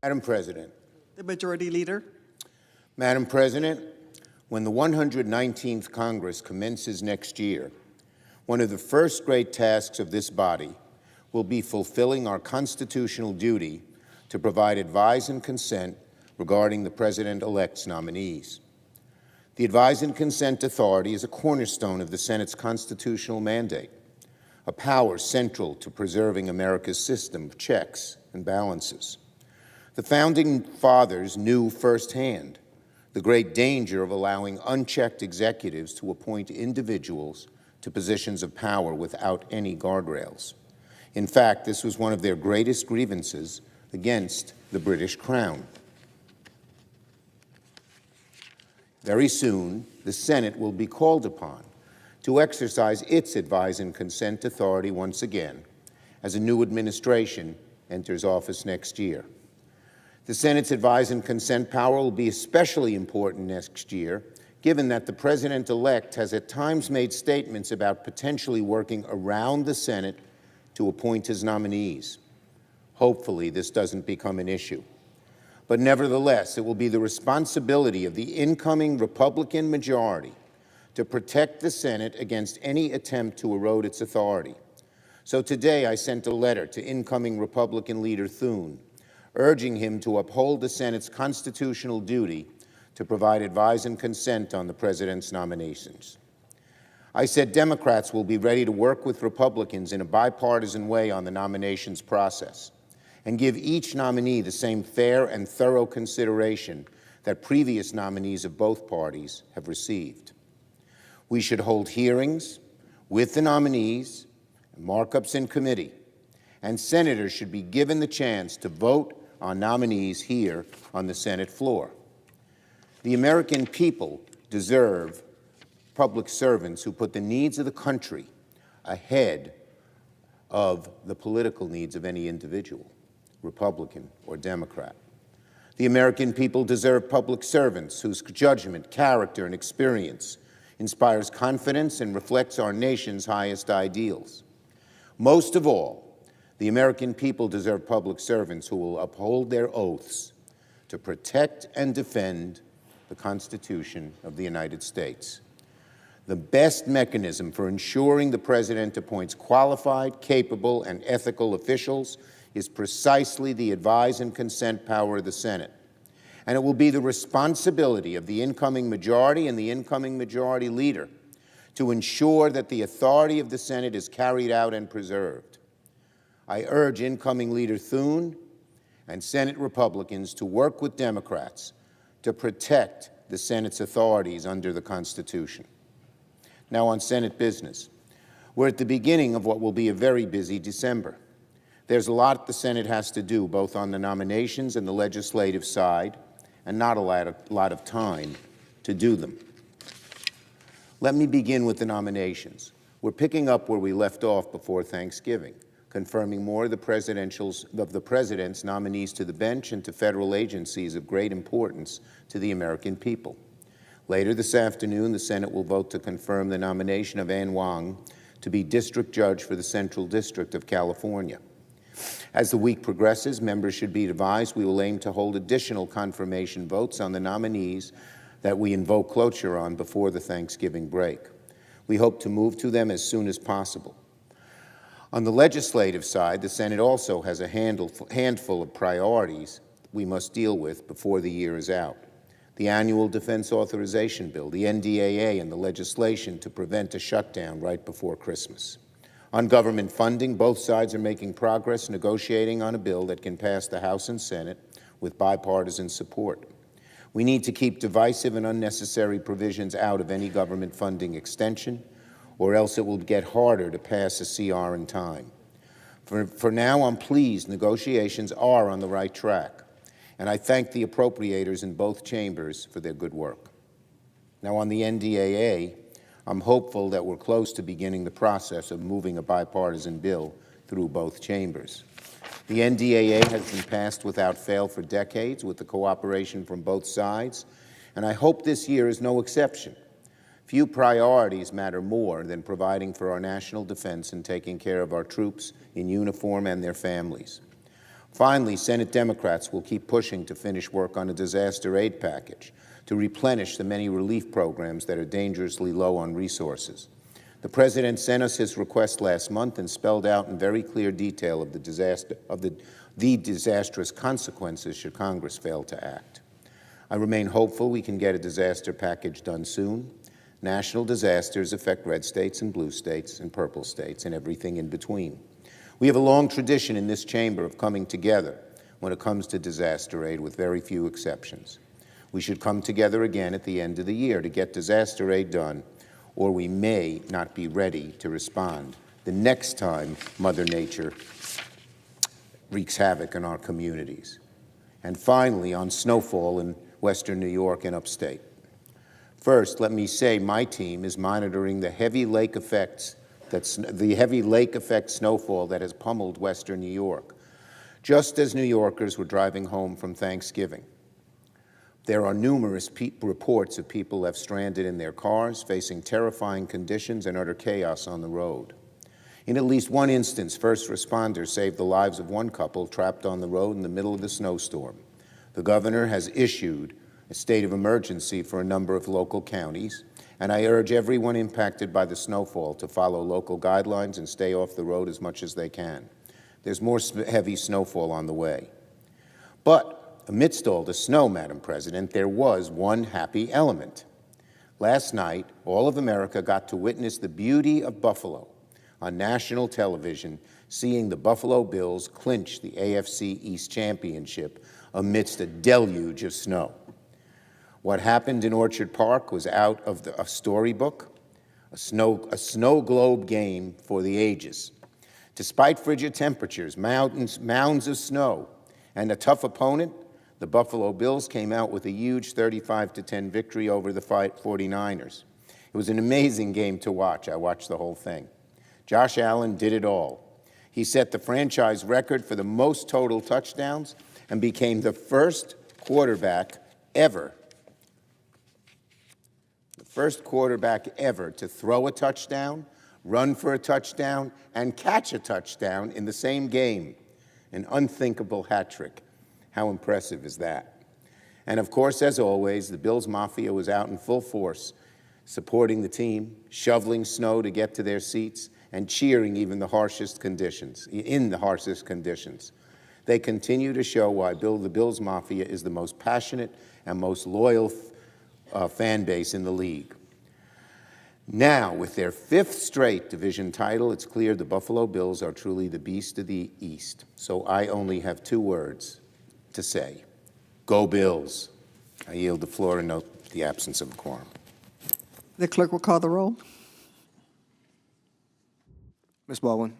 Madam President. The Majority Leader. Madam President, when the 119th Congress commences next year, one of the first great tasks of this body will be fulfilling our constitutional duty to provide advice and consent regarding the President-elect's nominees. The Advise and Consent Authority is a cornerstone of the Senate's constitutional mandate, a power central to preserving America's system of checks and balances. The Founding Fathers knew firsthand the great danger of allowing unchecked executives to appoint individuals to positions of power without any guardrails. In fact, this was one of their greatest grievances against the British Crown. Very soon, the Senate will be called upon to exercise its Advise and Consent authority once again as a new administration enters office next year. The Senate's Advise and Consent power will be especially important next year, given that the President-elect has at times made statements about potentially working around the Senate to appoint his nominees. Hopefully, this doesn't become an issue. But nevertheless, it will be the responsibility of the incoming Republican majority to protect the Senate against any attempt to erode its authority. So today I sent a letter to incoming Republican leader Thune, urging him to uphold the Senate's constitutional duty to provide advise and consent on the President's nominations. I said Democrats will be ready to work with Republicans in a bipartisan way on the nominations process and give each nominee the same fair and thorough consideration that previous nominees of both parties have received. We should hold hearings with the nominees and markups in committee, and senators should be given the chance to vote on nominees here on the Senate floor. The American people deserve public servants who put the needs of the country ahead of the political needs of any individual, Republican or Democrat. The American people deserve public servants whose judgment, character, and experience inspires confidence and reflects our nation's highest ideals. Most of all, the American people deserve public servants who will uphold their oaths to protect and defend the Constitution of the United States. The best mechanism for ensuring the President appoints qualified, capable, and ethical officials is precisely the advise and consent power of the Senate. And it will be the responsibility of the incoming majority and the incoming majority leader to ensure that the authority of the Senate is carried out and preserved. I urge incoming Leader Thune and Senate Republicans to work with Democrats to protect the Senate's authorities under the Constitution. Now on Senate business. We're at the beginning of what will be a very busy December. There's a lot the Senate has to do, both on the nominations and the legislative side, and not a lot of time to do them. Let me begin with the nominations. We're picking up where we left off before Thanksgiving, confirming more of the President's nominees to the bench and to federal agencies of great importance to the American people. Later this afternoon, the Senate will vote to confirm the nomination of Ann Wang to be District Judge for the Central District of California. As the week progresses, members should be advised we will aim to hold additional confirmation votes on the nominees that we invoke cloture on before the Thanksgiving break. We hope to move to them as soon as possible. On the legislative side, the Senate also has a handful of priorities we must deal with before the year is out. The annual Defense Authorization Bill, the NDAA, and the legislation to prevent a shutdown right before Christmas. On government funding, both sides are making progress negotiating on a bill that can pass the House and Senate with bipartisan support. We need to keep divisive and unnecessary provisions out of any government funding extension, or else it will get harder to pass a CR in time. For now, I'm pleased negotiations are on the right track, and I thank the appropriators in both chambers for their good work. Now, on the NDAA, I'm hopeful that we're close to beginning the process of moving a bipartisan bill through both chambers. The NDAA has been passed without fail for decades with the cooperation from both sides, and I hope this year is no exception. Few priorities matter more than providing for our national defense and taking care of our troops in uniform and their families. Finally, Senate Democrats will keep pushing to finish work on a disaster aid package to replenish the many relief programs that are dangerously low on resources. The President sent us his request last month and spelled out in very clear detail of the disastrous consequences should Congress fail to act. I remain hopeful we can get a disaster package done soon. National disasters affect red states and blue states and purple states and everything in between. We have a long tradition in this chamber of coming together when it comes to disaster aid, with very few exceptions. We should come together again at the end of the year to get disaster aid done, or we may not be ready to respond the next time Mother Nature wreaks havoc in our communities. And finally, on snowfall in Western New York and upstate. First, let me say my team is monitoring the heavy lake effect snowfall that has pummeled Western New York, just as New Yorkers were driving home from Thanksgiving. There are numerous reports of people left stranded in their cars, facing terrifying conditions and utter chaos on the road. In at least one instance, first responders saved the lives of one couple trapped on the road in the middle of the snowstorm. The governor has issued a state of emergency for a number of local counties, and I urge everyone impacted by the snowfall to follow local guidelines and stay off the road as much as they can. There's more heavy snowfall on the way. But amidst all the snow, Madam President, there was one happy element. Last night, all of America got to witness the beauty of Buffalo on national television, seeing the Buffalo Bills clinch the AFC East Championship amidst a deluge of snow. What happened in Orchard Park was out of a storybook, a snow globe game for the ages. Despite frigid temperatures, mounds of snow, and a tough opponent, the Buffalo Bills came out with a huge 35-10 victory over the 49ers. It was an amazing game to watch. I watched the whole thing. Josh Allen did it all. He set the franchise record for the most total touchdowns and became the first quarterback ever to throw a touchdown, run for a touchdown, and catch a touchdown in the same game. An unthinkable hat trick. How impressive is that? And of course, as always, the Bills Mafia was out in full force, supporting the team, shoveling snow to get to their seats, and cheering even in the harshest conditions. They continue to show why the Bills Mafia is the most passionate and most loyal fan base in the league. Now, with their 5th straight division title, it's clear the Buffalo Bills are truly the beast of the East. So I only have 2 words to say. Go Bills. I yield the floor and note the absence of a quorum. The clerk will call the roll. Ms. Baldwin.